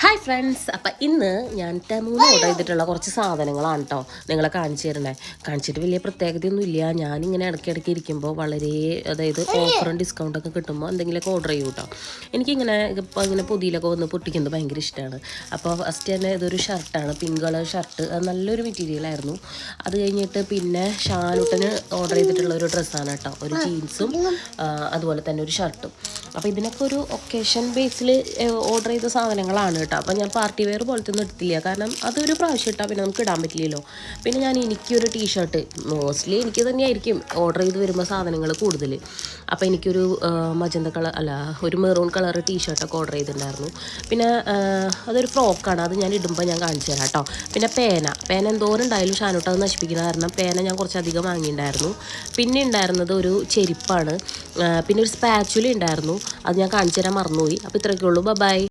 Hi friends, അപ്പം ഇന്ന് ഞാൻ ടെമൂന്ന് ഓർഡർ ചെയ്തിട്ടുള്ള കുറച്ച് സാധനങ്ങളാണ് കേട്ടോ നിങ്ങളെ കാണിച്ചു തരണേ. കാണിച്ചിട്ട് വലിയ പ്രത്യേകതയൊന്നും ഇല്ല. ഞാനിങ്ങനെ ഇടയ്ക്കിടയ്ക്ക് ഇരിക്കുമ്പോൾ വളരെ അതായത് ഓഫറും ഡിസ്കൗണ്ടൊക്കെ കിട്ടുമ്പോൾ എന്തെങ്കിലുമൊക്കെ ഓർഡർ ചെയ്യും കേട്ടോ. എനിക്കിങ്ങനെ ഇപ്പോൾ ഇങ്ങനെ പുതിയിലൊക്കെ വന്ന് പൊട്ടിക്കുന്നത് ഭയങ്കര ഇഷ്ടമാണ്. അപ്പോൾ ഫസ്റ്റ് തന്നെ ഇതൊരു ഷർട്ടാണ്, പിങ്ക് കളർ ഷർട്ട്. അത് നല്ലൊരു മെറ്റീരിയലായിരുന്നു. അത് കഴിഞ്ഞിട്ട് പിന്നെ ഷാനുട്ടന് ഓർഡർ ചെയ്തിട്ടുള്ള ഒരു ഡ്രസ്സാണ് കേട്ടോ, ഒരു ജീൻസും അതുപോലെ തന്നെ ഒരു ഷർട്ടും. അപ്പോൾ ഇതിനൊക്കെ ഒരു ഒക്കേഷൻ ബേസിൽ ഓർഡർ ചെയ്ത സാധനങ്ങളാണ് കേട്ടോ. അപ്പോൾ ഞാൻ പാർട്ടി വെയർ പോലത്തെ ഒന്നും എടുത്തില്ല, കാരണം അതൊരു പ്രാവശ്യം ഇട്ടാൽ പിന്നെ നമുക്ക് ഇടാൻ പറ്റില്ലല്ലോ. പിന്നെ ഞാൻ എനിക്കൊരു ടീഷർട്ട്, മോസ്റ്റ്ലി എനിക്ക് തന്നെയായിരിക്കും ഓർഡർ ചെയ്ത് വരുമ്പോൾ സാധനങ്ങൾ കൂടുതൽ. അപ്പോൾ എനിക്കൊരു മജന്ത കളർ അല്ല, ഒരു മെറൂൺ കളർ ടീഷർട്ടൊക്കെ ഓർഡർ ചെയ്തിട്ടുണ്ടായിരുന്നു. പിന്നെ അതൊരു ഫ്രോക്കാണ്, അത് ഞാൻ ഇടുമ്പോൾ ഞാൻ കാണിച്ചു തരാം കേട്ടോ. പിന്നെ പേന എന്തോരം ഉണ്ടായാലും ഷാനോട്ട് അത് നശിപ്പിക്കുന്ന കാരണം പേന ഞാൻ കുറച്ചധികം വാങ്ങിയിട്ടുണ്ടായിരുന്നു. പിന്നെ ഉണ്ടായിരുന്നത് ഒരു ചെരുപ്പാണ്. പിന്നെ ഒരു സ്പാച്ചുല ഉണ്ടായിരുന്നു, അത് ഞാൻ കാണിച്ചു തരാൻ മറന്നുപോയി. അപ്പോൾ ഇത്രയൊക്കെ ഉള്ളൂ. ബൈ.